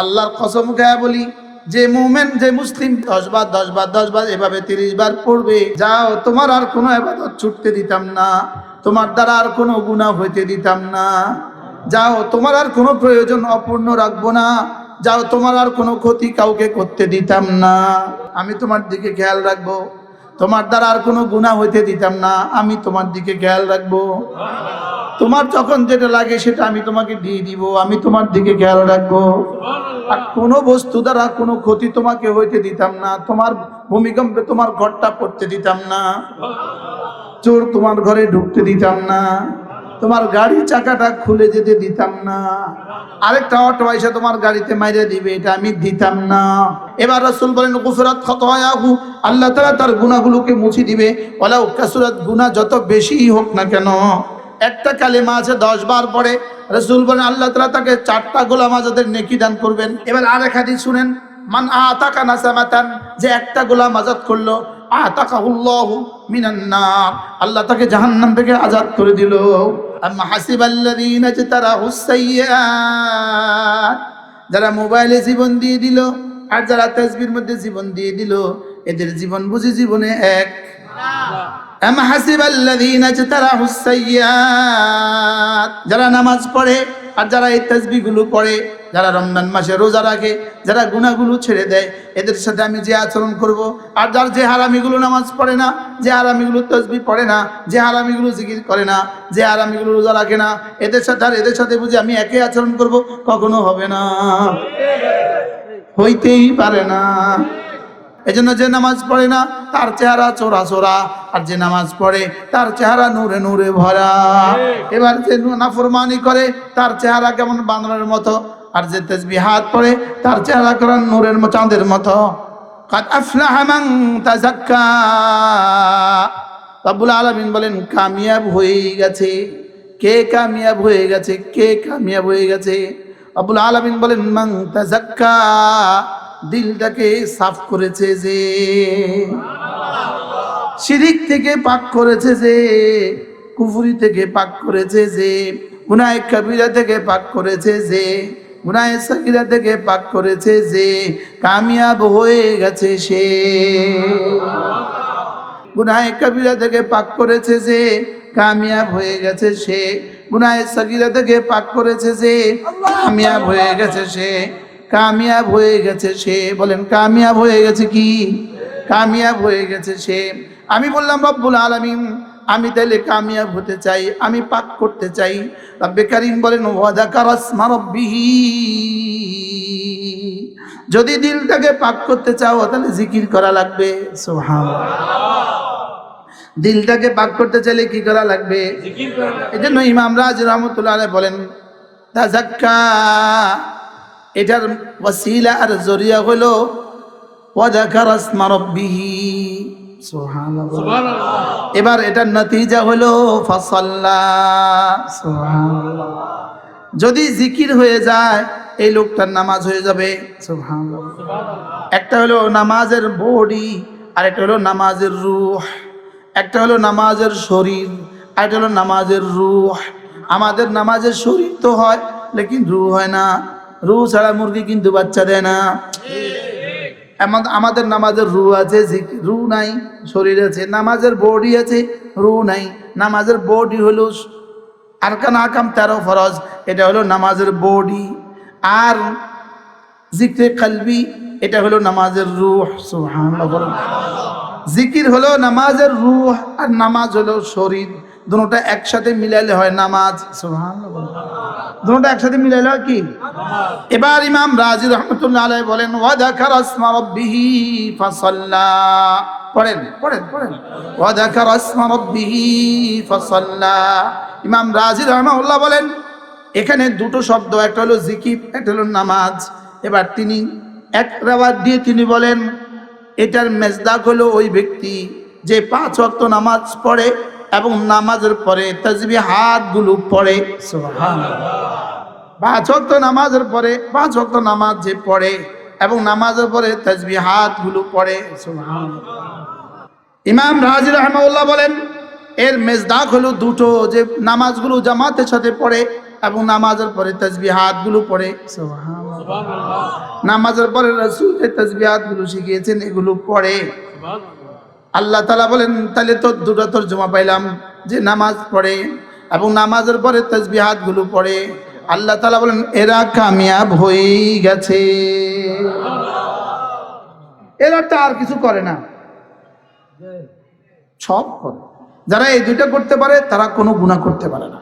আল্লাহর কসম খায়া বলি, যে মুমিন যে মুসলিম 10 বার এভাবে 30 বার পড়বে, যাও তোমার আর কোনো ইবাদত ছুটতে দিতাম না, তোমার দ্বারা আর কোনো গুনাহ হইতে দিতাম না, যাও তোমার আর কোনো প্রয়োজন অপূর্ণ রাখবো না, যাও তোমার আর কোনো ক্ষতি কাউকে করতে দিতাম না, আমি তোমার দিকে খেয়াল রাখবো, তোমার দ্বারা আর কোনো গুনাহ হইতে দিতাম না, আমি তোমার দিকে খেয়াল রাখবো, তোমার যখন যেটা লাগে সেটা আমি তোমাকে দিয়ে দিব, আমি তোমার দিকে খেয়াল রাখবো, আর কোনো বস্তু দ্বারা কোনো ক্ষতি তোমাকে হইতে দিতাম না, তোমার ভূমিকম্পে তোমার ঘরটা পড়তে দিতাম না, চোর তোমার ঘরে ঢুকতে দিতাম না, তোমার গাড়ি চাকাটা খুলে যেতে দিতাম না, আরেকটা অটো এসে তোমার গাড়িতে মাইরে দিবে, এটা আমি দিতাম না। এবার রাসূল বলেন গুফরাত খাতায়াহু, আল্লাহ তাআলা তার গুনাহগুলোকে মুছে দিবে, ওয়ালাউ কাসুরাত, গুনাহ যত বেশি হোক না কেন। একটা কালেমা আছে 10 বার পড়ে, রাসূল বলেন আল্লাহ তাআলা তাকে 4টা গোলাম আজাদের নেকি দান করবেন। এবার আরেক হাদিস শুনেন, মান আতাকা নাসামাতান, যে একটা গোলাম আজাদ করলো, আতাকাহুল্লাহু মিনান নার, আল্লাহ তাকে জাহান্নাম থেকে আজাদ করে দিল। আম্মা হাসিবাল্লাযীনা ইজতারাহুস সাইয়্যাত, যারা মোবাইলে জীবন দিয়ে দিল আর যারা তাসবির মধ্যে জীবন দিয়ে দিল, এদের জীবন বুঝি জীবনে এক। আম হাসিবাল্লাযীনা ইজতারাহুস সাইয়্যাত, যারা নামাজ পড়ে আর যারা এই তাসবিহগুলো পড়ে, যারা রমজান মাসে রোজা রাখে, যারা গুনাহগুলো ছেড়ে দেয়, এদের সাথে আমি যে আচরণ করব, আর যার যে হারামিগুলো নামাজ পড়ে না, যে হারামিগুলো তাসবিহ পড়ে না, যে হারামিগুলো জিকির করে না, যে হারামিগুলো রোজা রাখে না, এদের সাথে আর এদের সাথে বুঝি আমি একই আচরণ করব, কখনো হবে না, হইতেই পারে না। এজন্য যে নামাজ পড়ে না তার চেহারা চোরা চোরা, আর যে নামাজ পড়ে তার চেহারা নূরে নূরে ভরা। এবার যে নাফরমানি করে তার চেহারা কেমন বানরের মতো, আর যে তাসবিহাত পড়ে তার চেহারা কেমন নূরের চাঁদের মতো। কাদ আফলাহা মান তাযাক্কা, রব্বুল আলামিন বলেন কামিয়াব হয়ে গেছে। কে কামিয়াব হয়ে গেছে? কে কামিয়াব হয়ে গেছে? রব্বুল আলামিন বলেন মান তাযাক্কা, দিলটাকে সাফ করেছে যে, শিরিক থেকে পাক করেছে যে, কুফরি থেকে পাক করেছে যে, গুনাহ কবিরা থেকে পাক করেছে যে, গুনাহ সগীরা থেকে পাক করেছে যে, কামিয়াব হয়ে গেছে সে। গুনাহ কবিরা থেকে পাক করেছে যে, কামিয়াব হয়ে গেছে সে। গুনাহ সগীরা থেকে পাক করেছে যে, কামিয়াব হয়ে গেছে সে। কামিয়াব হয়ে গেছে সে। বলেন কামিয়াব হয়ে গেছে কি? কামিয়াব হয়ে গেছে সে। আমি বললাম রব্বুল আলামিন, আমি তাইলে কামিয়াব হতে চাই, আমি পাক করতে চাই। রব্বে কারীম বলেন ওয়া যাকারা ইসমা রাব্বিহি, যদি দিলটাকে পাক করতে চাও তাহলে জিকির করা লাগবে। সুবহানাল্লাহ। দিলটাকে পাক করতে চাইলে কি করা লাগবে? জিকির করা লাগবে। এজন্য ইমাম রাজি রাহমাতুল্লাহ আলাইহি বলেন তাযাক্কা, এটার ওয়াসিলা আর জরিয়া হলো ওয়া যাকারা ইসমা রাব্বিহি। সুবহানাল্লাহ। এবার এটার নতিজা হলো ফাসাল্লা। সুবহানাল্লাহ। যদি জিকির হয়ে যায় এই লোকটার নামাজ হয়ে যাবে। সুবহানাল্লাহ। একটা হলো নামাজের বডি, আর একটা হলো নামাজের রূহ। একটা হলো নামাজের শরীর, আর একটা হলো নামাজের রূহ। আমাদের নামাজের শরীর তো হয় লেকিন রূহ হয় না। রূহ ছাড়া মুরগি কিন্তু বাচ্চা দেয় না। আমাদের নামাজের রূহ আছে, রূহ নাই, শরীর আছে। নামাজের বডি আছে, রূহ নাই। নামাজের বডি হলো আরকান আহকাম 13 ফরজ, এটা হলো নামাজের বডি। আর জিকরে কলবি, এটা হলো নামাজের রূহ। সুবহানাল্লাহ। জিকির হলো নামাজের রূহ, আর নামাজ হলো শরীর। দুটোটা একসাথে মিলাইলে হয় নামাজ। সুবহানাল্লাহ। দুটোটা একসাথে মিলাইলে হয় কি? এবার ইমাম রাজি রাহমাতুল্লাহ আলাইহি বলেন ওয়া যাকারা ইসমা রাব্বিহি ফাসাল্লা। পড়েন পড়েন পড়েন। ওয়া যাকারা ইসমা রাব্বিহি ফাসাল্লা। ইমাম রাজি রাহমাতুল্লাহ বলেন এখানে দুটো শব্দ, একটা হলো জিকির, একটা হলো নামাজ। এবার তিনি এক রাওয়াত দিয়ে তিনি বলেন এটার মেজদাক হলো ওই ব্যক্তি যে 5 ওয়াক্ত নামাজ পড়ে এবং নামাজের পরে তাসবিহাতগুলো পড়ে। সুবহানাল্লাহ। 5 ওয়াক্ত নামাজের পরে 5 ওয়াক্ত নামাজ যে পড়ে এবং নামাজের পরে তাসবিহাতগুলো পড়ে। সুবহানাল্লাহ। ইমাম রাজি রাহমাতুল্লাহ বলেন এর মেজদাক হলো দুটো, যে নামাজগুলো জামাতের সাথে পড়ে এবং নামাজের পরে তাসবিহাত গুলো পড়ে, সুবহানাল্লাহ, নামাজের পরে রাসূল যে তাসবিহাত গুলো শিখিয়েছেন এগুলো পড়ে, আল্লাহ তাআলা বলেন তাহলে তো দুটো তরজমা পাইলাম যে নামাজ পড়ে এবং নামাজের পরে তাসবিহাত গুলো পড়ে। আল্লাহ তাআলা বলেন এরা কামিয়াব হয়ে গেছে, এরা তো আর কিছু করে না, সব করে। যারা এই দুইটা করতে পারে তারা কোনো গুনাহ করতে পারে না,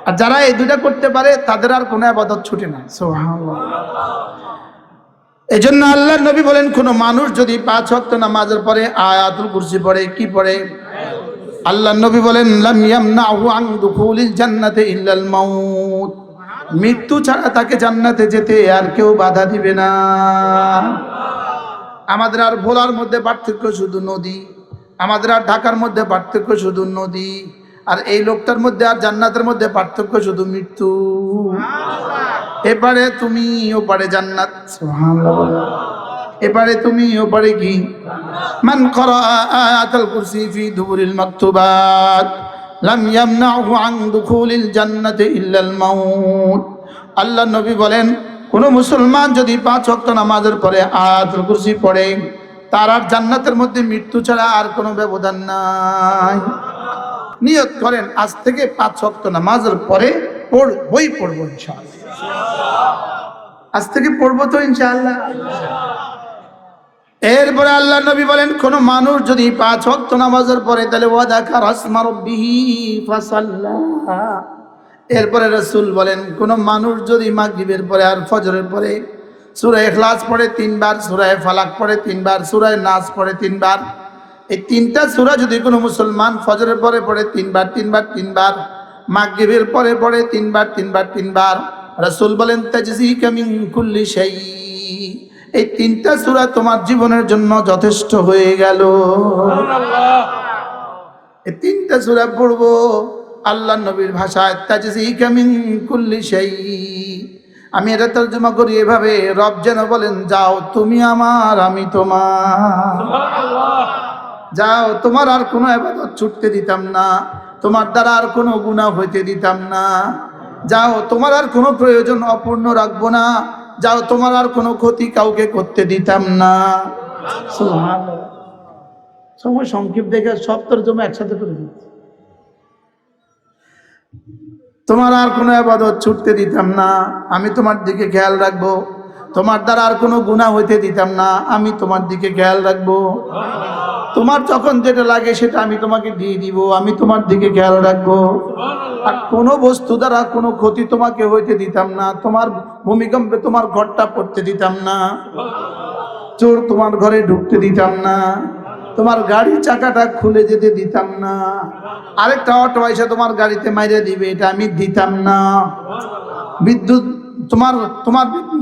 আর যারা এই দুইটা করতে পারে তাদের আর কোনো ইবাদত ছুটে না, সুবহানাল্লাহ। এজন্য আল্লাহর নবী বলেন কোন মানুষ যদি 5 ওয়াক্ত নামাজের পরে আয়াতুল কুরসি পড়ে, কি পড়ে? আল্লাহর নবী বলেন লাম ইয়ামনাহু আন দুখুলিল জান্নাতি ইল্লাল মাউত, মৃত্যু ছাড়া তাকে জান্নাতে যেতে আর কেউ বাধা দিবে না। আমাদের আর ভোলার মধ্যে পার্থক্য শুধু নদী, আমাদের আর ঢাকার মধ্যে পার্থক্য শুধু নদী, আর এই লোকটার মধ্যে আর জান্নাতের মধ্যে পার্থক্য শুধু মৃত্যু। এবারে তুমি ওপারে জান্নাত, সুবহানাল্লাহ, এবারে তুমি ওপারে কি? মান করা আয়াতুল কুরসি ফি দুবুরিল মাকতুবাত লাম ইয়ামনাহু আন দুখুলিল জান্নাতি ইল্লাল মাউত। আল্লাহ নবী বলেন কোন মুসলমান যদি 5 ওয়াক্ত নামাজের পরে আয়াতুল কুরসি পড়ে তার আর জান্নাতের মধ্যে মৃত্যু ছাড়া আর কোনো ব্যবধান নাই। নিয়ত করেন আজ থেকে 5 ওয়াক্ত নামাজের পরে পড়বো ইনশাআল্লাহ, আজ থেকে পড়বো তো ইনশাআল্লাহ। এরপরে আল্লাহ নবী বলেন কোন মানুষ যদি 5 ওয়াক্ত নামাজের পরে তাহলে ওয়া যাকারা ইসমা রাব্বিহি ফাসাল্লা। এরপরে রাসূল বলেন কোন মানুষ যদি মাগরিবের পরে আর ফজরের পরে সূরা ইখলাস পড়ে 3 বার, সূরা ফালাক পড়ে 3 বার, সূরা নাস পড়ে 3 বার, এই 3টা সূরা যদি কোনো মুসলমান ফজরের পরে পড়ে 3 বার 3 বার 3 বার, মাগরিবের পরে পড়ে 3 বার 3 বার 3 বার, রাসূল বলেন তাজজিকা মিন কুল্লি শাই, এই 3টা সূরা তোমার জীবনের জন্য যথেষ্ট হয়ে গেল। সুবহানাল্লাহ, এই 3টা সূরা পড়বো আল্লাহর নবীর ভাষায় তাজজিকা মিন কুল্লি শাই। আমি এটা তর্জমা করি এভাবে, রব যেন বলেন যাও তুমি আমার আমি তোমার, যাও তোমার আর কোনো ইবাদত ছুটতে দিতাম না, তোমার দ্বারা আর কোনো গুনাহ হইতে দিতাম না, যাও তোমার আর কোনো প্রয়োজন অপূর্ণ রাখবো না, যাও তোমার আর কোনো ক্ষতি কাউকে করতে দিতাম না। সুবহানাল্লাহ, সময় সংক্ষেপ দেখে সব তর্জমা একসাথে করে দিচ্ছি। তোমার আর কোনো ইবাদত ছুটতে দিতাম না, আমি তোমার দিকে খেয়াল রাখবো, তোমার দ্বারা আর কোনো গুনাহ হইতে দিতাম না, আমি তোমার দিকে খেয়াল রাখবো, তোমার যখন যেটা লাগে সেটা আমি তোমাকে দিয়ে দিব, আমি তোমার দিকে খেয়াল রাখবো, আর কোনো বস্তু দ্বারা কোনো ক্ষতি তোমাকে হইতে দিতাম না, তোমার ভূমিকম্পে তোমার ঘরটা পড়তে দিতাম না, চোর তোমার ঘরে ঢুকতে দিতাম না, তোমার গাড়ির চাকাটা খুলে যেতে দিতাম না, আরেকটা অটো এসে তোমার গাড়িতে মাইরে দিবে এটা আমি দিতাম না, বিদ্যুৎ তোমার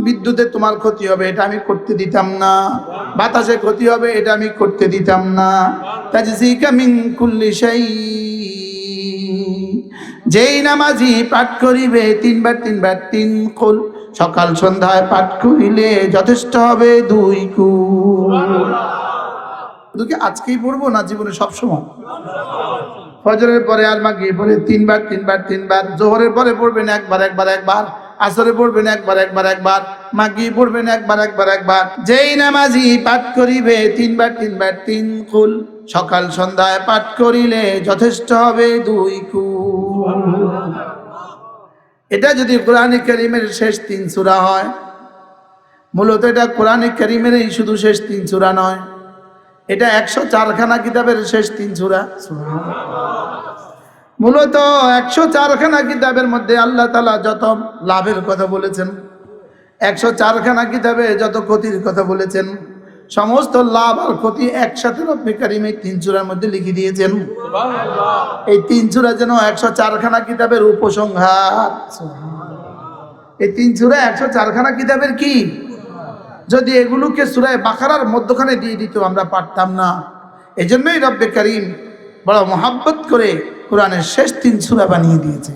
বিদ্যুতে তোমার ক্ষতি হবে এটা আমি করতে দিতাম না, বাতাসে ক্ষতি হবে এটা আমি করতে দিতাম না। তাজজিকা মিন কুল্লি শাই, যেই নামাজি পাঠ করিবে 3 বার 3 বার 3 কুল, সকাল সন্ধ্যায় পাঠ করিলে যথেষ্ট হবে 2 কুল। শুধু আজকেই পড়বো না, জীবনে সবসময়? ফজরের পরে আর মাগরিবের পরে 3 বার 3 বার 3 বার, জোহরের পরে পড়বেন একবার একবার একবার, আসরে পড়বেন একবার একবার একবার, মাগরিবে পড়বেন একবার একবার একবার। যেই নামাজি পাঠ করিবে 3 বার 3 বার 3 কুল, সকাল সন্ধ্যায় পাঠ করিলে যথেষ্ট হবে 2 কুল। এটা যদি কোরআনে কারীমের শেষ 3 সূরা হয়, মূলত এটা কোরআনে কারীমের এই শুধু শেষ 3 সূরা নয়, এটা 104 খানা কিতাবের শেষ 3 সূরা। মূলত 104 খানা কিতাবের মধ্যে আল্লাহ তাআলা যত লাভের কথা বলেছেন, 104 খানা কিতাবে যত ক্ষতির কথা বলেছেন, সমস্ত লাভ আর ক্ষতি একসাথে রব্বে কারীম এই 3 সূরার মধ্যে লিখে দিয়েছেন। সুবহানাল্লাহ, এই 3 সূরা যেন 104 খানা কিতাবের উপসংহার। সুবহানাল্লাহ, এই 3 সূরা 104 খানা কিতাবের কি? যদি এগুলোকে সূরা বাকারার মধ্যখানে দিয়ে দিত আমরা পারতাম না। এজন্যই রব্বে কারীম বড় মহব্বত করে কোরআনের শেষ 3 সূরা বানিয়ে দিয়েছে।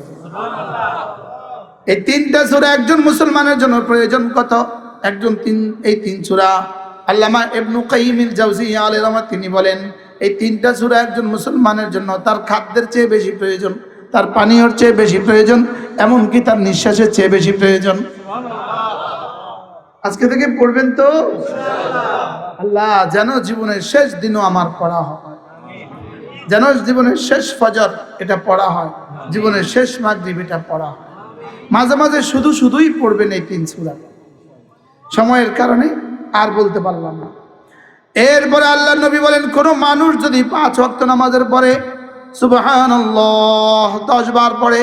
এই 3টা সূরা একজন মুসলমানের জন্য প্রয়োজন কত? এই 3 সূরা আল্লামা ইবনে কাইয়িম আল জাওজিয়্যা আলাইহিস রাহমাত তিনি বলেন এই 3টা সূরা একজন মুসলমানের জন্য তার খাদ্যের চেয়ে বেশি প্রয়োজন, তার পানীয়র চেয়ে বেশি প্রয়োজন, এমনকি তার নিঃশ্বাসের চেয়ে বেশি প্রয়োজন। আজকে থেকে পড়বেন তো আল্লাহ যেন জীবনের শেষ দিনও আমার পড়া হয়, যেন জীবনের শেষ ফজর এটা পড়া হয়, জীবনের শেষ মাগরিব এটা পড়া হয়। মাঝে মাঝে শুধুই পড়বেন এই 3 সূরা। সময়ের কারণে আর বলতে পারলাম না। এরপরে আল্লাহর নবী বলেন, কোন মানুষ যদি 5 ওয়াক্ত নামাজের পরে সুবহানাল্লাহ 10 বার পড়ে,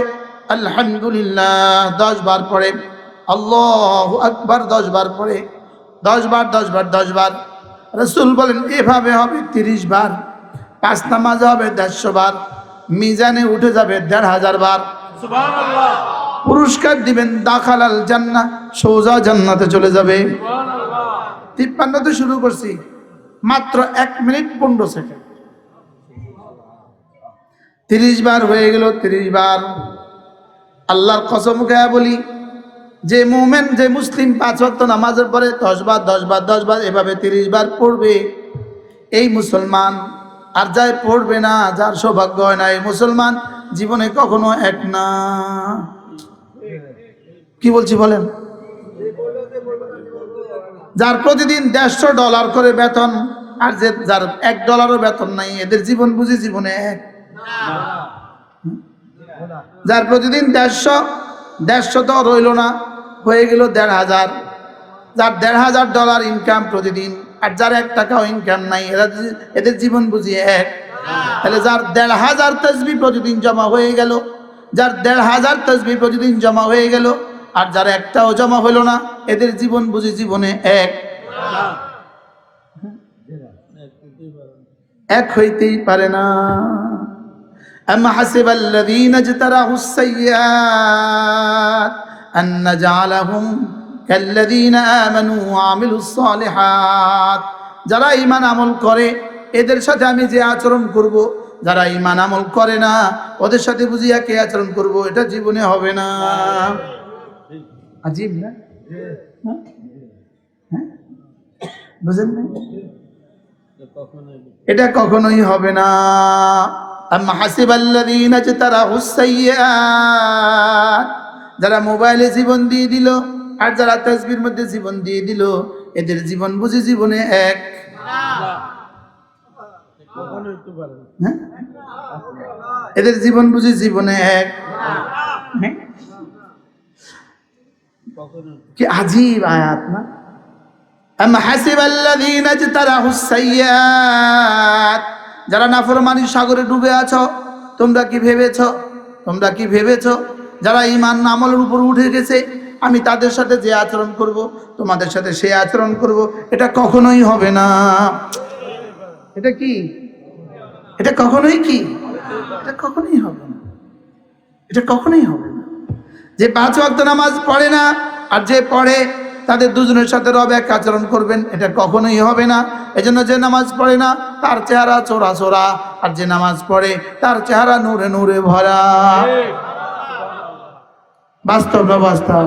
আলহামদুলিল্লাহ 10 বার পড়ে, আল্লাহু আকবার 10 বার পড়ে, 10 বার 10 বার 10 বার, রাসূল বলেন এভাবে হবে 30 বার, 5 নামাজ হবে 150 বার, মিজানে উঠে যাবে 1500 বার। সুবহানাল্লাহ। পুরস্কার দিবেন দাখালাল জান্নাহ, সোজা জান্নাতে চলে যাবে। সুবহানাল্লাহ। 53তে শুরু করছি, মাত্র 1 মিনিট 15 সেকেন্ড, 30 বার হয়ে গেল। 30 বার আল্লাহর কসম খেয়ে বলি, যে মুমিন যে মুসলিম 5 ওয়াক্ত নামাজের পরে 10 বার 10 বার 10 বার এভাবে 30 বার পড়বে, এই মুসলমান। আর যাই পড়বে না, যার সৌভাগ্য হয় না, এই মুসলমান জীবনে কখনো এক না। কি বলছি বলেন? যার প্রতিদিন $150 করে বেতন, আর যার $1 বেতন নাই, এদের জীবন বুঝি জীবনে এক। যার প্রতিদিন 150 তো রইল না, হয়ে গেল 1500, যার $1500 ইনকাম প্রতিদিন, আর যার 1 টাকাও ইনকাম নাই, এদের জীবন বুঝি এক। তাহলে যার 1500 তাসবিহ প্রতিদিন জমা হয়ে গেল, যার 1500 তাসবিহ প্রতিদিন জমা হয়ে গেল, আর যার একটাও জমা হইল না, এদের জীবন বুঝি জীবনে এক হইতেই পারে না। أم حسب الذين اجترحوا السيئات أن نجعلهم كالذين آمنوا وعملوا الصالحات। যারা ঈমান আমল করে এদের সাথে আমি যে আচরণ করব, যারা ঈমান আমল করে না ওদের সাথে বুঝি একই আচরণ করব, এটা জীবনে হবে না। আজীব না? বুঝেন না? এটা কখনোই হবে না। আম্মা হাসিবাল্লাযীনা ইজতারাহুস সাইয়্যাত, যারা মোবাইলে জীবন দিয়ে দিল আর যারা তাসবিহর মধ্যে জীবন দিয়ে দিল, এদের জীবন বুঝি জীবনে এক। এদের জীবন বুঝি জীবনে এক। কি আজীব আয়াত না? আম হাসিবাল্লাযীনা ইজতারাহুস সাইয়্যাত, যারা নাফরমানির সাগরে ডুবে আছো, তোমরা কি ভেবেছো যারা ঈমান আমলের উপর উঠে গেছে আমি তাদের সাথে যে আচরণ করব, তোমাদের সাথে সে আচরণ করব, এটা কখনোই হবে না। এটা কি? এটা কখনোই কি? এটা কখনোই হবে না। এটা কখনোই হবে না। যে 5 ওয়াক্ত নামাজ পড়ে না আর যে পড়ে, তাদের দুজনের সাথে রব এক আচরণ করবেন, এটা কখনোই হবে না। এজন্য যে নামাজ পড়ে না তার চেহারা চোরা চোরা, আর যে নামাজ পড়ে তার চেহারা নূরে নূরে ভরা। বাস্তব না বাস্তব?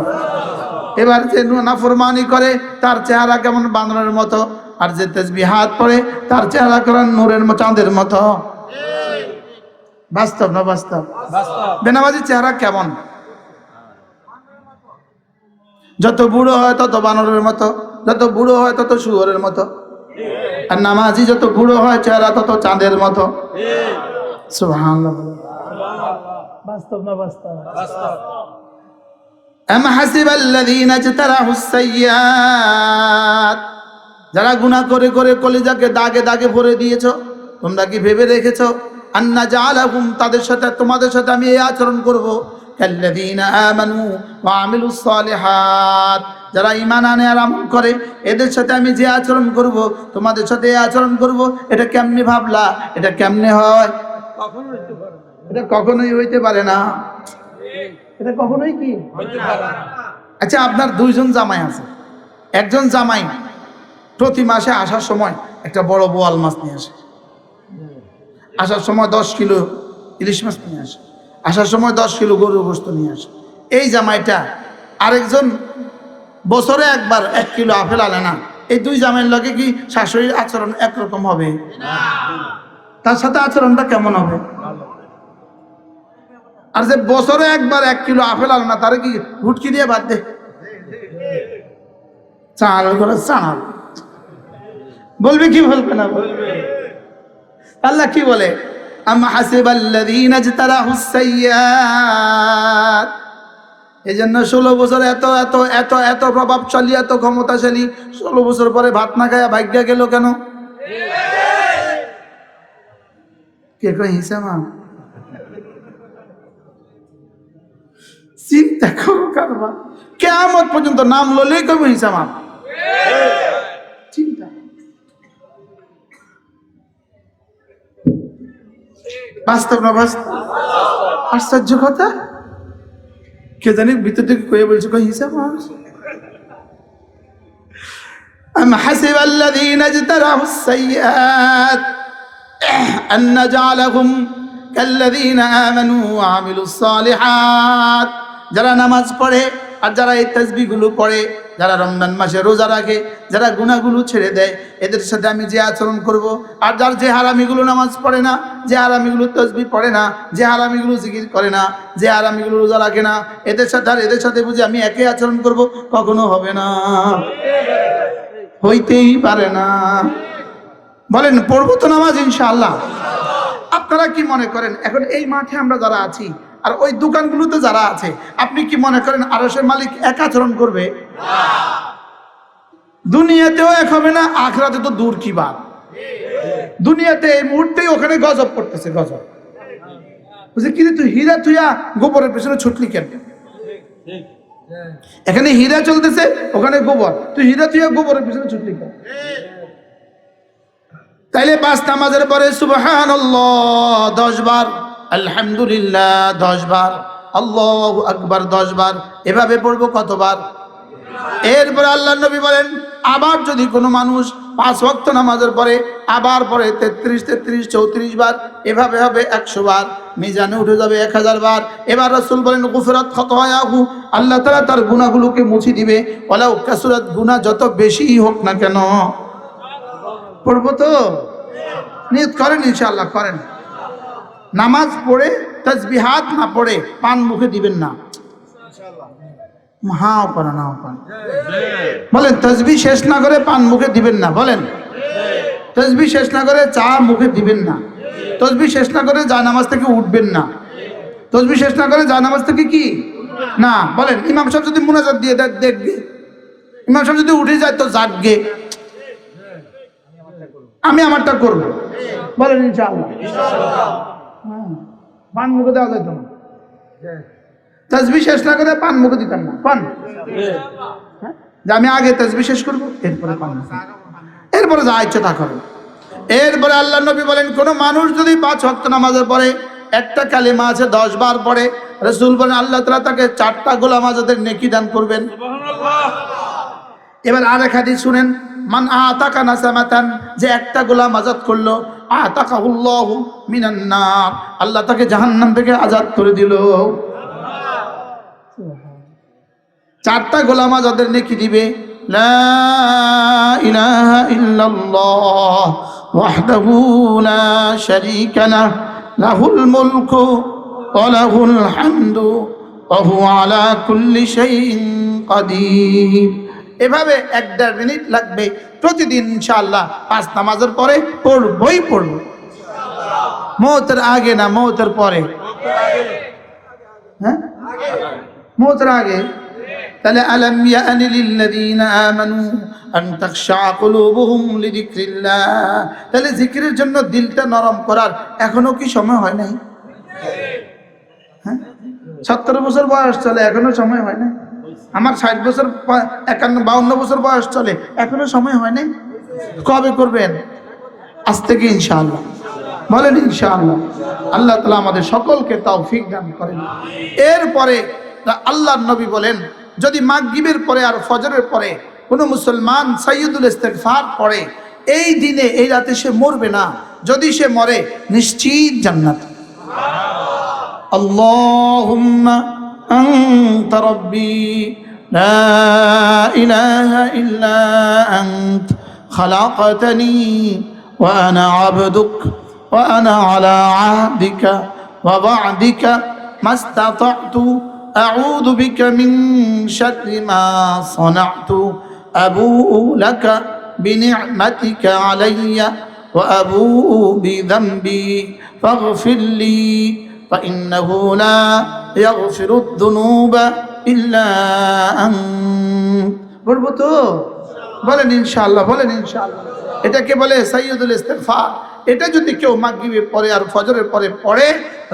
এবার যে নাফরমানি করে তার চেহারা কেমন বান্দরের মতো, আর যে তাসবিহাত পড়ে তার চেহারা কেমন নূরের চাঁদের মতো। বাস্তব না বাস্তব? বেনামাজির চেহারা কেমন? যত বুড়ো হয় তত বানরের মতো, যত বুড়ো হয় তত শুয়োরের মতো, আর নামাজি যত বুড়ো হয় চেহারা তত চাঁদের মতো। সুবহানাল্লাহ। বাস্তব না বাস্তব? আম হাসিবাল্লাযীনা ইজতারাহুস সাইয়্যাত, যারা গুনাহ করে করে কলিজাকে দাগে দাগে ভরে দিয়েছো, তোমরা কি ভেবে রেখেছো আন্না জাআলাহুম, তাদের সাথে তোমাদের সাথে আমি এই আচরণ করব, কাল্লাযীনা আমানু ওয়া আমিলুস সালিহাত, যারা ঈমান আনে আর আমল করে এদের সাথে আমি যে আচরণ করব, তোমাদের সাথে এই আচরণ করব, এটা কেমনে ভাবলা? এটা কেমনে হয়? এটা কখনোই হইতে পারে না। এটা কখনোই কি হইতে পারে না। আচ্ছা, আপনার 2 জন জামাই আছে, একজন জামাই প্রতি মাসে আসার সময় একটা বড় বোয়াল মাছ নিয়ে আসে, আসার সময় 10 কিলো ইলিশ মাছ নিয়ে আসে, আসার সময় 10 কিলো গরুর গোশত নিয়ে আসে। এই জামাইটা আরেকজন বছরে একবার 1 কিলো আপেল আনে না। এই 2 জামাইয়ের লগে কি শাশুড়ির আচরণ একরকম হবে? তার সাথে আচরণটা কেমন হবে? আর যে বছরে একবার 1 কিলো আপেল আলো না, তারে কি হুটকি দিয়ে বাদ দে? চাল করে চাল বলবে কি বলবে না বলবে? আল্লাহ কি বলে? আম হাসিবাল্লাযীনা ইজতারাহুস সাইয়্যাত। এই জন্য 16 বছর এত এত এত এত প্রভাবশালী, এত ক্ষমতাশালী, 16 বছর পরে ভাত না খায়া ভাগ্য গেল কেন? কে কই হিসাব? চিন্তা করো কারবার, কিয়ামত পর্যন্ত নাম ললেই কইব হিসাব। চিন্তা, বাস্তব না বাস্তব? আশ্চর্য কথা, কে জানি ভিতর থেকে কয়ে বলছে কই হিসাব। আম হাসিবাল্লাযীনা ইজতারাহুস সাইয়্যাত আন নাজআলাহুম কাল্লাযীনা আমানু ওয়া আমিলুস সালিহাত। যারা নামাজ পড়ে আর যারা এই তাসবিহগুলো পড়ে, যারা রমজান মাসে রোজা রাখে, যারা গুনাহগুলো ছেড়ে দেয়, এদের সাথে আমি যে আচরণ করব। আর যার যে হারামিগুলো নামাজ পড়ে না, যে হারামিগুলো তাসবিহ পড়ে না, যে হারামিগুলো জিকির করে না, যে হারামিগুলো রোজা রাখে না, এদের সাথে আর এদের সাথে বুঝি আমি একই আচরণ করব? কখনো হবে না, হইতেই পারে না। বলেন পড়বো তো নামাজ ইনশাআল্লাহ? আপনারা কি মনে করেন এখন এই মাঠে আমরা যারা আছি আর ওই দোকানগুলোতে যারা আছে, আপনি কি মনে করেন আরশের মালিক এক আচরণ করবে? দুনিয়াতেও এক হবে না, আখিরাতে তো দূর কি বাত। দুনিয়াতে এই মুহূর্তেই ওখানে গজব করতেছে, গজব। বুঝলি কি রে, তুই হীরা থুইয়া গোবরের পেছনে ছুটলি কেন? এখানে হীরা চলতেছে, ওখানে গোবর, তুই হীরা থুইয়া গোবরের পেছনে ছুটলি কেন? তাইলে 5 নামাজের পরে সুবহানাল্লাহ 10 বার, আলহামদুলিল্লাহ 10 বার, আল্লাহু আকবার 10 বার, এভাবে পড়বো কতবার? এরপরে আল্লাহর নবী বলেন, আবার যদি কোনো মানুষ 5 ওয়াক্ত নামাজের পরে আবার পরে 33 33 34 বার, এভাবে হবে 100 বার, মিজানে উঠে যাবে 1000 বার। এবার রাসূল বলেন, গুফরাত খাতায়াহু, আল্লাহ তাআলা তার গুনাহগুলোকে মুছে দিবে, ওয়ালাউ কাসুরাত, গুনাহ যত বেশি হোক না কেন। পড়বো তো? নিয়ত করেন ইনশাআল্লাহ, করেন। নামাজ পড়ে তাসবিহাত না পড়ে পান মুখে দিবেন না। হাও পারা নাও পান বলেন, তাসবিহ শেষ না করে পান মুখে দিবেন না। বলেন, তাসবিহ শেষ না করে চা মুখে দিবেন না। তাসবিহ শেষ না করে জানামাজ থেকে উঠবেন না। তাসবিহ শেষ না করে জানামাজ থেকে কি না। বলেন, ইমাম সাহেব যদি মুনাজাত দিয়ে দেয় দেখবে, ইমাম সাহেব যদি উঠে যায় তো জাগবে, আমি আমারটা করব। বলেন ইনশাআল্লাহ। পান মুখে দেওয়া যেত না, তাসবিহ শেষ না করে পান মুখে দিতাম না। পান যে আমি আগে তাসবিহ শেষ করবো, এরপরে পান, এরপরে যা ইচ্ছা তা করবো। এরপরে আল্লাহ নবী বলেন, কোন মানুষ যদি 5 ওয়াক্ত নামাজের পরে একটা কালিমা আছে 10 বার পড়ে, রাসূল বলেন আল্লাহ তাআলা তাকে 4টা গোলাম আজাদের নেকি দান করবেন। এবার আরেক হাদিস শুনেন, মান আতাকা নাসামাতান, যে একটা গোলাম আজাদ করলো, আতাকাহুল্লাহু মিনান নার, আল্লাহ তাকে জাহান্নাম থেকে আজাদ করে দিল। 4টা গোলাম আজাদের নেকি দিবে। লা ইলাহা ইল্লাল্লাহ ওয়াহদাহু লা শারীকা লাহ, লাহুল মুলকু ওয়া লাহুল হামদু ওয়া হুয়া আলা কুল্লি শাইইন কাদির। এভাবে 1-1.5 মিনিট লাগবে প্রতিদিন ইনশাআল্লাহ। 5 নামাজের পরে পড়বই পড়ব, মওতের আগে না, মওতের পরে। হ্যাঁ, মওতের আগে। তাহলে আলাম ইয়ানি লিল্লাযীনা আমানু আন তাখশা কুলুবুহুম লিযিকরিল্লাহ, তাহলে জিকিরের জন্য দিলটা নরম করার এখনো কি সময় হয় নাই? হ্যাঁ, 70 বছর বয়স চলে, এখনো সময় হয় নাই? আমার 60 বছর 51-52 বছর বয়স চলে, এখনো সময় হয় নাই? কবে করবেন? আজ থেকে ইনশাআল্লাহ। বলেন ইনশাআল্লাহ। আল্লাহ তাআলা আমাদের সকলকে তৌফিক দান করেন। এরপরে আল্লাহর নবী বলেন, যদি মাগরিবের পরে আর ফজরের পরে কোন মুসলমান সাইয়্যিদুল ইস্তিগফার পড়ে, এই দিনে এই রাতে সে মরবে না, যদি সে মরে নিশ্চিত জান্নাত। আল্লাহুম্মা আনতা রাব্বি লা ইলাহা ইল্লা আনত খালাকতানি ওয়া আনা আবদুক ওয়া আনা আলা আহদিকা ওয়া ওয়া'দিকা মাস্তাতাতু আউযু বিকা মিন শাররি মা সানাতু আবুউ লাকা বিনি'মাতিকা আলাইয়া ওয়া আবুউ বিযামবি ফাগফির লি ফাইন্নাহু লা ইয়াগফিরুদ যুনুবা ইল্লা আনত। বলবো তো? বলেন ইনশাআল্লাহ, বলেন ইনশাআল্লাহ। এটাকে বলে সাইয়্যিদুল ইস্তিগফার। এটা যদি কেউ মাগরিবে পড়ে আর ফজরের পরে পড়ে,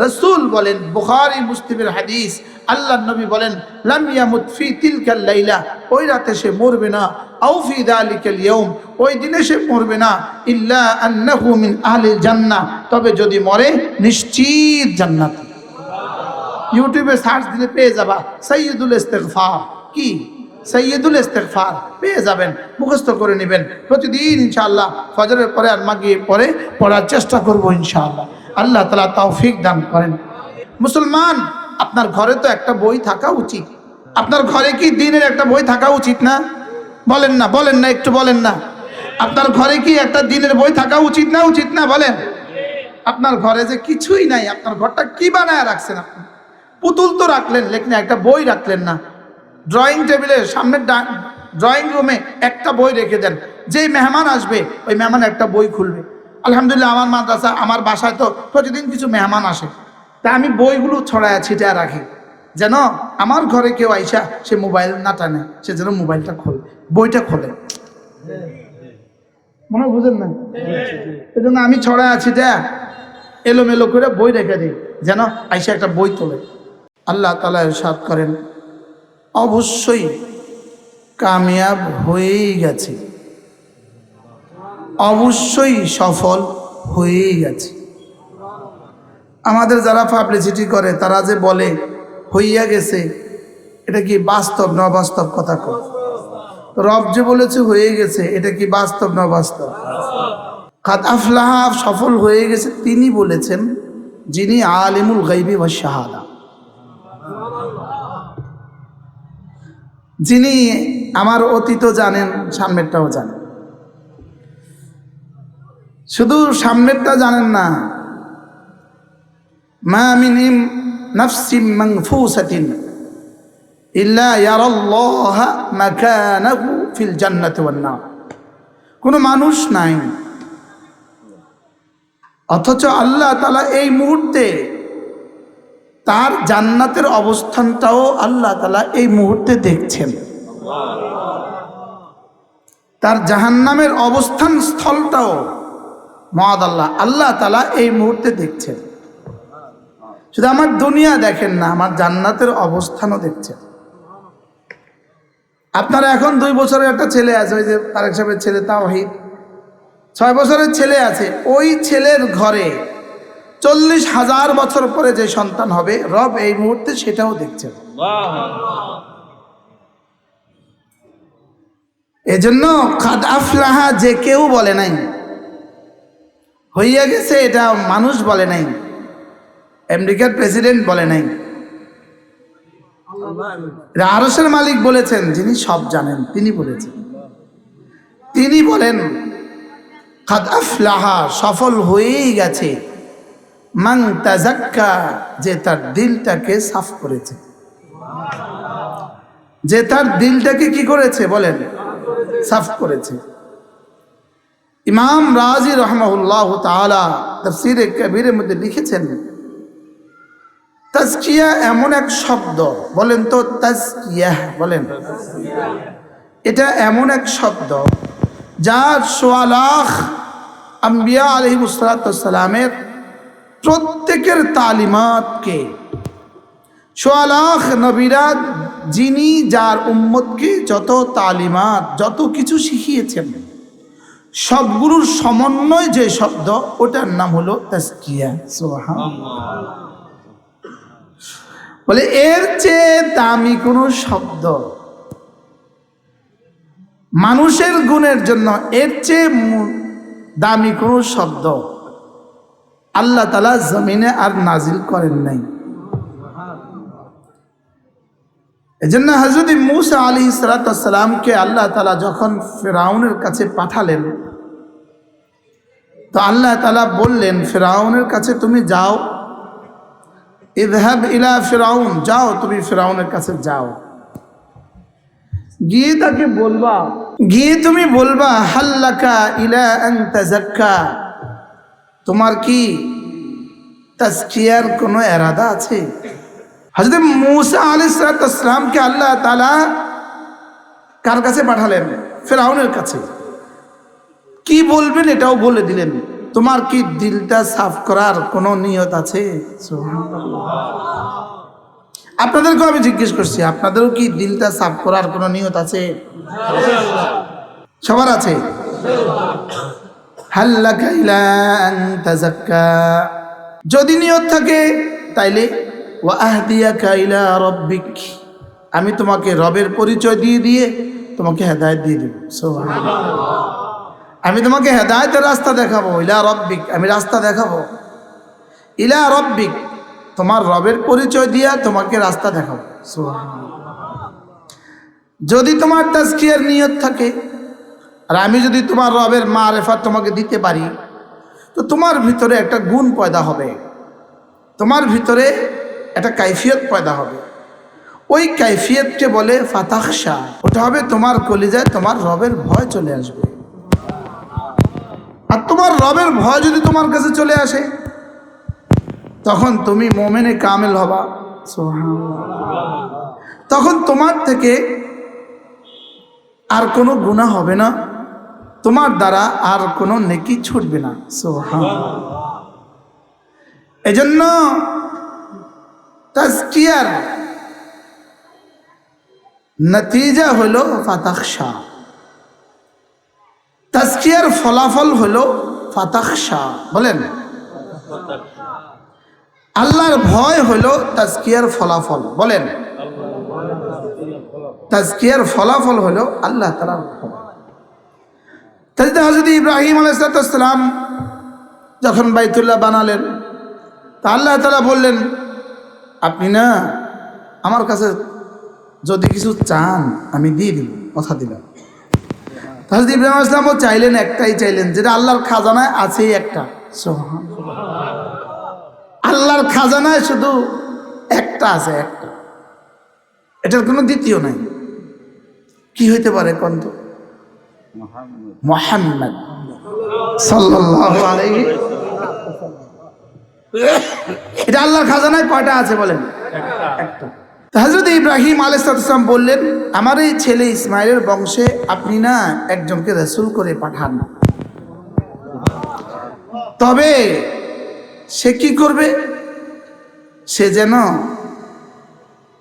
রাসূল বলেন, বুখারী মুসলিমের হাদিস, আল্লাহর নবী বলেন, লাম ইয়ামুত ফি তিলকাল লাইলা, ওই রাতে সে মরবে না, আও ফি যালিকাল ইয়াউম, ওই দিনে সে মরবে না, ইল্লা আন্নাহু মিন আহলিল জান্নাহ, তবে যদি মরে নিশ্চিত জান্নাত। ইউটিউবে সার্চ দিলে পেয়ে যাবা সাইয়্যিদুল ইস্তিগফার। কি? সাইয়্যিদুল ইস্তিগফার পেয়ে যাবেন, মুখস্থ করে নেবেন প্রতিদিন ইনশাআল্লাহ। ফজরের পরে আর মাগরিবের পরে পড়ার চেষ্টা করব ইনশাআল্লাহ। আল্লাহ তাআলা তৌফিক দান করেন। মুসলমান, আপনার ঘরে তো একটা বই থাকা উচিত। আপনার ঘরে কি দ্বীনের একটা বই থাকা উচিত না? বলেন না, বলেন না, একটু বলেন না। আপনার ঘরে কি একটা দ্বীনের বই থাকা উচিত না? উচিত না? বলেন। আপনার ঘরে যে কিছুই নাই, আপনার ঘরটা কি বানায় রাখছেন আপনি? পুতুল তো রাখলেন, লেকিন একটা বই রাখলেন না। ড্রয়িং টেবিলের সামনে ড্রয়িং রুমে একটা বই রেখে দেন, যেই মেহমান আসবে ওই মেহমান একটা বই খুলবে। আলহামদুলিল্লাহ, আমার মাদ্রাসা, আমার বাসায় তো প্রতিদিন কিছু মেহমান আসে, তা আমি বইগুলো ছড়ায় ছিটায় রাখি, যেন আমার ঘরে কেউ আইসা সে মোবাইল না টানে, সে যেন মোবাইলটা খোলে, বইটা খোলে। মনে বুঝেন না? এই জন্য আমি ছড়ায় ছিটায় এলোমেলো করে বই রেখে দিই, যেন আইসা একটা বই তোলে। আল্লাহ তাআলা ইরশাদ করেন, অবশ্যই কামিয়াব হয়েই গেছে, অবশ্যই সফল হয়েই গেছে। আমাদের যারা পাবলিসিটি করে তারা যে বলে হইয়া গেছে, এটা কি বাস্তব না অবাস্তব কথা কয়? রব যে বলেছে হয়ে গেছে, এটা কি বাস্তব না বাস্তব? কাদ আফলাহা, সফল হয়ে গেছে তিনি বলেছেন যিনি আলিমুল গায়বি ওয়াশ শাহাদা, যিনি আমার অতীতও জানেন, সামনেরটাও জানেন। শুধু সামনেরটা জানেন না, মা মিন নাফসিন মানফুসাতিন ইল্লা ইয়ারাল্লাহা মাকানাহু ফিল জান্নাতি ওয়ান নার। কোনো মানুষ নাই, অথচ আল্লাহ তাআলা এই মুহূর্তে তার জান্নাতের অবস্থানটাও আল্লাহ তাআলা এই মুহূর্তে দেখছেন, তার জাহান্নামের অবস্থান স্থলটাও মহাদ আল্লাহ তাআলা এই মুহূর্তে দেখছেন। শুধু আমার দুনিয়া দেখেন না, আমার জান্নাতের অবস্থানও দেখছেন। আপনারা এখন 2 বছরের একটা ছেলে আছে, ওই যে তারেক সাহেবের ছেলে তাওহীদ, 6 বছরের ছেলে আছে, ওই ছেলের ঘরে 40,000 বছর পরে যে সন্তান হবে, রব এই মুহূর্তে সেটাও দেখছেন। এজন্য কাদ আফলাহা যে কেউ বলে নাই, হইয়া গেছে এটা মানুষ বলে নাই, আমেরিকার প্রেসিডেন্ট বলে নাই, আরশের মালিক বলেছেন, যিনি সব জানেন তিনি বলেছেন। তিনি বলেন কাদ আফলাহা, সফল হয়েই গেছে, মান তাযাক্কা, যে তার দিলটাকে সাফ করেছে, যে তার দিলটাকে কি করেছে বলেন? সাফ করেছে। ইমাম রাজি রাহমাহুল্লাহ তাআলা তাফসীরে কবীরের মধ্যে লিখেছেন, তাজকিয়া এমন এক শব্দ, বলেন তো তাজকিয়া, বলেন। এটা এমন এক শব্দ যার ১৬ লাখ আম্বিয়া আলাইহিস সালামের প্রত্যেকের তালিমাতকে, ১৬ লাখ নবীরা যিনি যার উম্মতকে যত তালিমাত, যত কিছু শিখিয়েছেন, সবগুলোর সমন্বয় যে শব্দ, ওটার নাম হলো তাজকিয়া। সুবহানাল্লাহ। বলে এর চেয়ে দামি কোনো শব্দ মানুষের গুণের জন্য, এর চেয়ে দামি কোনো শব্দ আল্লাহ তাআলা জমিনে আর নাজিল করেন নাই। এজন্য হযরত মূসা আলাইহিস সালামকে আল্লাহ তাআলা যখন ফিরআউনের কাছে পাঠালেন, তো আল্লাহ তাআলা বললেন, ফিরআউনের কাছে তুমি যাও, ইযহাব ইলা ফিরাউন, যাও তুমি ফিরাউনের কাছে যাও, গিয়ে তাকে বলবা, গিয়ে তুমি বলবা হাল্লাকা ইলা আন তাযাক্কা, তোমার কি তাজকিয়ার কোনো ইরাদা আছে? হযরত মূসা আলাইহিস সালামকে আল্লাহ তাআলা কার কাছে পাঠালেন? ফিরাউনের কাছে। কি বলবেন এটাও বলে দিলেন, তোমার কি দিলটা সাফ করার কোনো নিয়ত আছে? সুবহানাল্লাহ। আপনাদেরকেও আমি জিজ্ঞেস করছি, আপনাদেরও কি দিলটা সাফ করার কোনো নিয়ত আছে? সবার আছে। হাল্লাকা ইলা আন তাযাক্কা, যদি নিয়ত থাকে তাইলে ওয়া আহদিয়াকা ইলা রাব্বিক, আমি তোমাকে রবের পরিচয় দিয়ে দিয়ে তোমাকে হেদায়েত দিয়ে দেব। সুবহানাল্লাহ। আমি তোমাকে হেদায়েতের রাস্তা দেখাবো। ইলা রাব্বিক, আমি রাস্তা দেখাবো। ইলা রাব্বিক, তোমার রবের পরিচয় দিয়া তোমাকে রাস্তা দেখাবো। সুবহানাল্লাহ। যদি তোমার তাজকিয়ার নিয়ত থাকে, আর আমি যদি তোমার রবের মারিফাত তোমাকে দিতে পারি, তো তোমার ভিতরে একটা গুণ পয়দা হবে, তোমার ভিতরে একটা কাইফিয়ত পয়দা হবে। ওই কাইফিয়তকে বলে ফাতাখশা। ওটা হবে তোমার কলিজায় তোমার রবের ভয় চলে আসবে। আর তোমার রবের ভয় যদি তোমার কাছে চলে আসে, তখন তুমি মুমিনে কামেল হবা। সুবহানাল্লাহ। তখন তোমার থেকে আর কোনো গুনাহ হবে না, তোমার দ্বারা আর কোনো নেকি ছুটবে না। সুবহানাল্লাহ। এজন্য তাজকিয়ার নতিজা হলো ফাতাখশা, তাজকিয়ার ফলাফল হলো ফাতাখশা। বলেন, আল্লাহর ভয় হলো তাজকিয়ার ফলাফল। বলেন, তাজকিয়ার ফলাফল হলো আল্লাহ তাআলার ভয়। তাই হযরত ইব্রাহিম আলাইহিস সালাম যখন বাইতুল্লাহ বানালেন, তা আল্লাহ তাআলা বললেন, আপনি না আমার কাছে যদি কিছু চান আমি দিয়ে দিব, কথা দিলাম। হযরত ইব্রাহিম আলাইহিস সালামও চাইলেন, একটাই চাইলেন, যেটা আল্লাহর খাজানায় আছেই একটা। সুবহানাল্লাহ। আল্লাহর খাজানায় শুধু একটা আছে, একটা, এটার কোনো দ্বিতীয় নাই। কি হইতে পারে কোন? তো মুহাম্মদ সাল্লাল্লাহু আলাইহি, এটা আল্লাহর খাজানায় কয়টা আছে বলেন? একটা। হযরত ইব্রাহিম আলাইহিস সালাম বললেন, আমার এই ছেলে ইসমাইলের বংশে আপনি না একজনকে রাসূল করে পাঠান, তবে সে কি করবে? সে যেন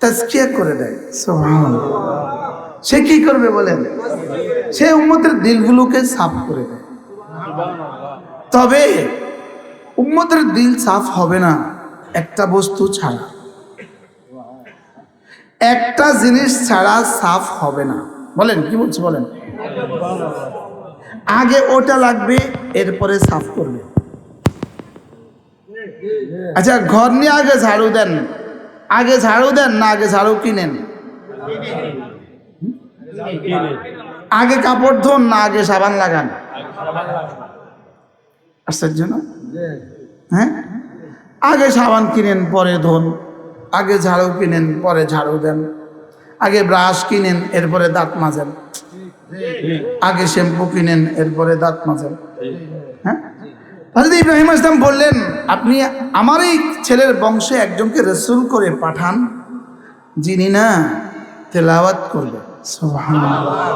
তাজকিয়া করে দেয়। সুবহানাল্লাহ। সে কি করবে বলেন? সে উম্মতের দিলগুলোকে সাফ করে দেয়। তবে উম্মতের দিল সাফ হবে না একটা বস্তু ছাড়া, একটা জিনিস ছাড়া সাফ হবে না। বলেন, কি বলছি বলেন? আগে ওটা লাগবে, এরপরে সাফ করবে। আচ্ছা, ঘর নিয়ে আগে ঝাড়ু দেন, আগে ঝাড়ু দেন না আগে ঝাড়ু কিনেন? আগে কাপড় ধোন না আগে সাবান লাগান? আশ্চর্য না? হ্যাঁ, আগে সাবান কিনেন পরে ধোন, আগে ঝাড়ু কিনেন পরে ঝাড়ু দেন, আগে ব্রাশ কিনেন এরপরে দাঁত মাজেন, আগে শ্যাম্পু কিনেন এরপরে দাঁত মাজেন। হ্যাঁ, হযরত ইব্রাহিম আলাইহিস সালাম বললেন, আপনি আমার এই ছেলের বংশে একজনকে রাসূল করে পাঠান, যিনি না তেলাওয়াত করবে। সুবহানাল্লাহ।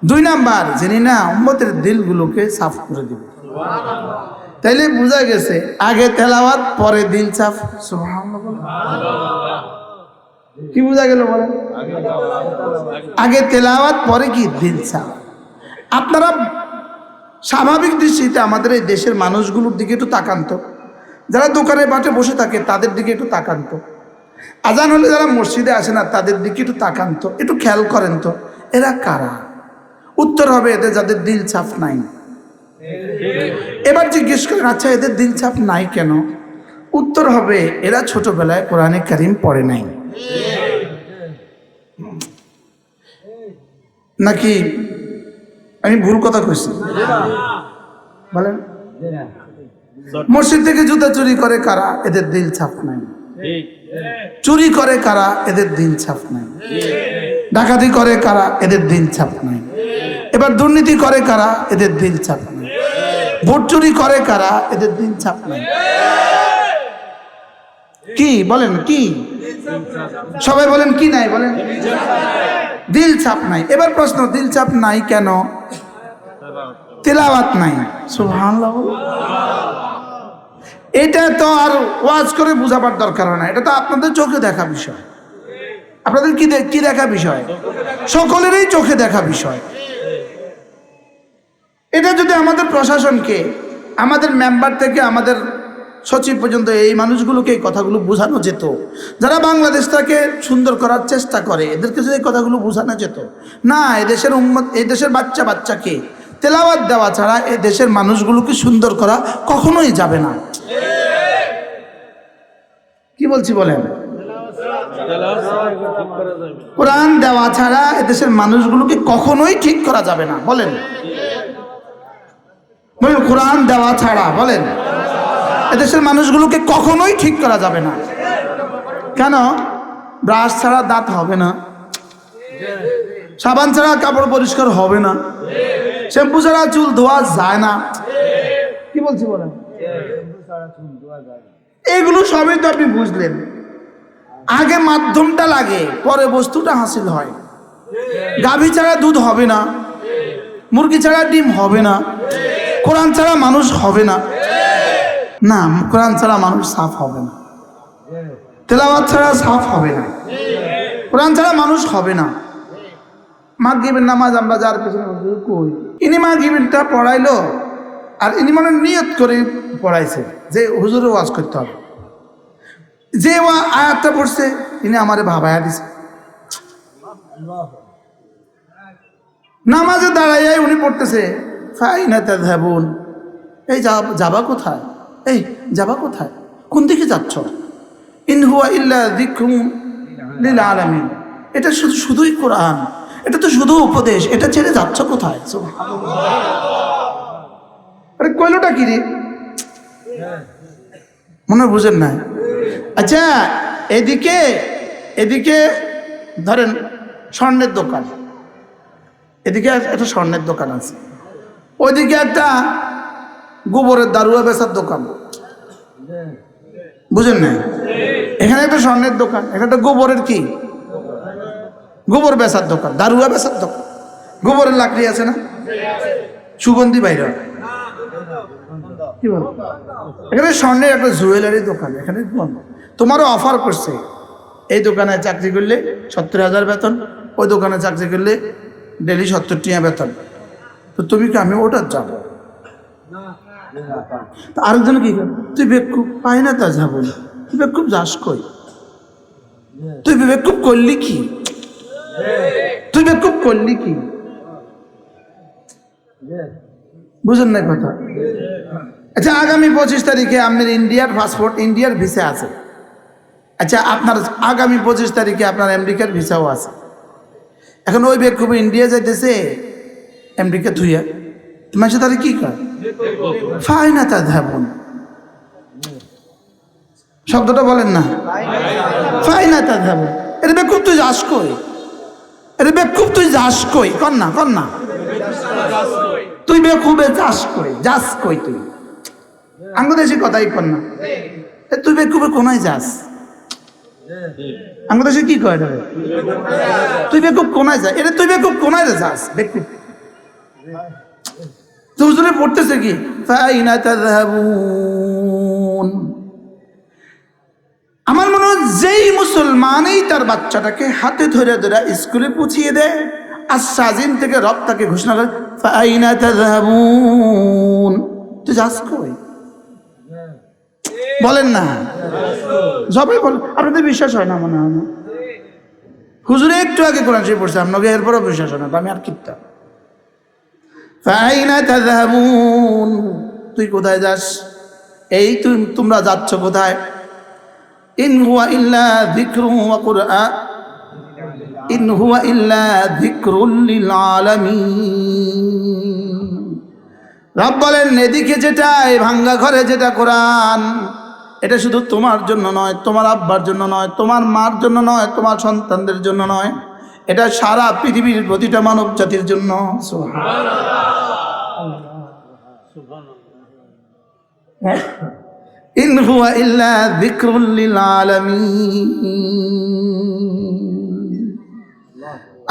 2 নাম্বার, যিনি না উম্মতের দিলগুলোকে সাফ করে দিবে। তাইলে বোঝা গেছে আগে তেলাওয়াত পরে দিল সাফ। সুবহানাল্লাহ। কি বোঝা গেল বলেন? আগে তেলাওয়াত পরে কি দিল সাফ। আপনারা স্বাভাবিক দৃষ্টিতে আমাদের এই দেশের মানুষগুলোর দিকে একটু তাকান তো, যারা দোকানে বাটে বসে থাকে তাদের দিকে একটু তাকান তো, আজান হলে যারা মসজিদে আসে না তাদের দিকে একটু তাকান তো, একটু খেয়াল করেন তো, এরা কারা? উত্তর হবে এদের যাদের দিল সাফ নাই। এবার জিজ্ঞেস করেন, আচ্ছা এদের দিল সাফ নাই কেন? উত্তর হবে এরা ছোটবেলায় কোরআনে কারীম পড়ে নাই। নাকি আমি ভুল কথা কইছি? বলেন, মসজিদ থেকে জুতা চুরি করে কারা? এদের দিল সাফ নাই। চুরি করে কারা, এদের দিন ছাপ নাই। ডাকাতি করে কারা, এদের দিন ছাপ নাই। এবার দুর্নীতি করে কারা, এদের দিন ছাপ নাই। ভোট চুরি করে কারা, এদের দিন ছাপ নাই। কি বলেন, কি সবাই বলেন, কি নাই বলেন? দিল ছাপ নাই। এবার প্রশ্ন, দিল ছাপ নাই কেন? তেলাওয়াত নাই। সুবহানাল্লাহ। এটা তো আর ওয়াজ করে বুঝাবার দরকার হয় না, এটা তো আপনাদের চোখে দেখা বিষয়। আপনাদের কি দেখা বিষয়? সকলেরই চোখে দেখা বিষয়। এটা যদি আমাদের প্রশাসনকে, আমাদের মেম্বার থেকে আমাদের সচিব পর্যন্ত এই মানুষগুলোকে এই কথাগুলো বোঝানো যেত, যারা বাংলাদেশটাকে সুন্দর করার চেষ্টা করে, এদেরকে যদি এই কথাগুলো বোঝানো যেত না, এদেশের উম্মত, এই দেশের বাচ্চাকে তেলাওয়াত দেওয়া ছাড়া এই দেশের মানুষগুলোকে সুন্দর করা কখনোই যাবে না। কি বলছি বলেন? কোরআন দেওয়া ছাড়া এদেশের মানুষগুলোকে কখনোই ঠিক করা যাবে না। বলেন, বলেন, কোরআন দেওয়া ছাড়া বলেন এদেশের মানুষগুলোকে কখনোই ঠিক করা যাবে না। কেন? ব্রাশ ছাড়া দাঁত হবে না, সাবান ছাড়া কাপড় পরিষ্কার হবে না, শ্যাম্পু ছাড়া চুল ধোয়া যায় না। কি বলছি বলেন? এগুলো সবই তো আপনি বুঝলেন। আগে মাধ্যমটা লাগে, পরে বস্তুটা হাসিল হয়। গাভী ছাড়া দুধ হবে না, মুরগি ছাড়া ডিম হবে না, কোরআন ছাড়া মানুষ হবে না। না, কোরআন ছাড়া মানুষ সাফ হবে না, তেলাওয়াত ছাড়া সাফ হবে না, কোরআন ছাড়া মানুষ হবে না। মাগরিবের নামাজ আমরা যার পেছনে কই, ইনি মাগরিবটা পড়াইলো আর ইনি মনে নিয়ত করে পড়াইছে যে হুজুরে ওয়াজ করতে হবে, যে আয়াতটা পড়ছে ইনি আমারে ভাবায়া দিছে। নামাজে দাঁড়াইয়াই উনি পড়তেছে, ফাইনা তাযহাবুন, এই যাবা কোথায়, এই যাবা কোথায়, কোন দিকে যাচ্ছ? ইন হুয়া ইল্লা যিকরুন লিল আলামিন। এটা শুধুই কোরআন, এটা তো শুধু উপদেশ, এটা ছেড়ে যাচ্ছ কোথায়? আরে কইলোটা কি রে, মনে বুঝেন না? আচ্ছা, এদিকে ধরেন স্বর্ণের দোকান, এদিকে একটা স্বর্ণের দোকান আছে, ওইদিকে একটা গোবরের দারুয়া বেচার দোকান, বুঝেন না? এখানে একটা স্বর্ণের দোকান, এখানে একটা গোবরের কি, গোবর বেচার দোকান, দারুয়া বেচার দোকান। গোবরের লাকড়ি আছে না, সুগন্ধি বাইরে। কি বল? এখানে স্বর্ণের একটা জুয়েলারি দোকান, এখানে তোমারও অফার করছে, এই দোকানে চাকরি করলে 70,000 বেতন, ওই দোকানে চাকরি করলে ডেলি 70 টাকা বেতন। তো তুমি কি, আমি ওটা যাবো? আরেকজন কি, তুই বেকুব, পাই না তা যাবো না, তুই বেকুব যাস কই, তুই বেকুব করলি কি, তুই বেকুব করলি কি? বুঝেন না কথা? আচ্ছা, আগামী 25 তারিখে আপনার ইন্ডিয়ার পাসপোর্ট, ইন্ডিয়ার ভিসা আছে। আচ্ছা, আপনার আগামী 25 তারিখে আপনার আমেরিকার ভিসাও আছে। এখন ওই বেকুব ইন্ডিয়া যাইতেছে, আমেরিকা থুইয়া, তোমার সাথে তাহলে কি কর? ফাইনা তাযহাবুন। শব্দটা বলেন না, ফাইনা তাযহাবুন। এর বেকুব তুই যাস কই, এর বেকুব তুই যাস কই, কর না, কর না, তুই বেকুবে যাস কই, যাস কই তুই? আঙ্গুদেশি কথাই কর না, তুই বেকুবে কোনায় যাস? আঙ্গুদেশি কি কয়, তুই বেকুব কোনায় যা, এটা তুই বেকুব কোনায় যাস, বেকুব। তো হুজুরে পড়তেছে কি, ফাইনা তাযহাবুন। আমার মনে হয় যেই মুসলমানই তার বাচ্চাটাকে হাতে ধরে ধরে স্কুলে পৌঁছিয়ে দেয়, আর সাজিন থেকে রব তাকে ঘোষণা করে, ফাইনা তাযহাবুন, তুই যাস কই? বলেন না, সবাই বলেন। আপনাদের বিশ্বাস হয় না মনে হয় না? হুজুরে একটু আগে কোরআন শরীফ পড়ছে, আপনাকে এরপরও বিশ্বাস হয় না, আমি আর কিপটা। ফাইনা তাযহাবুন, তুই কোথায় যাস, এই তোমরা যাচ্ছ কোথায়? ইন হুয়া ইল্লা যিকরুন ওয়া কুরআন, ইন হুয়া ইল্লা যিকরুল লিল আলামিন। রব বলেন, এদিকে যেটা, এই ভাঙ্গা ঘরে যেটা কোরআন, এটা শুধু তোমার জন্য নয়, তোমার আব্বার জন্য নয়, তোমার মার জন্য নয়, তোমার সন্তানদের জন্য নয়, এটা সারা পৃথিবীর প্রতিটা মানব জাতির জন্য। ইন হুয়া ইল্লা যিকরুল লিল আলামিন।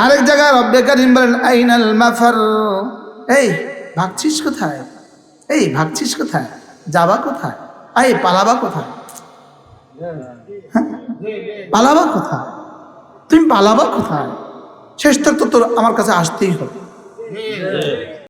আরেক জায়গায় রব্বে কারীম বলেন আইনাল মাফার, এই ভাগছিস কোথায়, এই ভাগছিস কোথায়, যাবা কোথায়, এই পালাবা কোথায়, পালাবা কোথায়, তুমি পালাবা কোথায়, শেষ তক তো তোর আমার কাছে আসতেই হবে।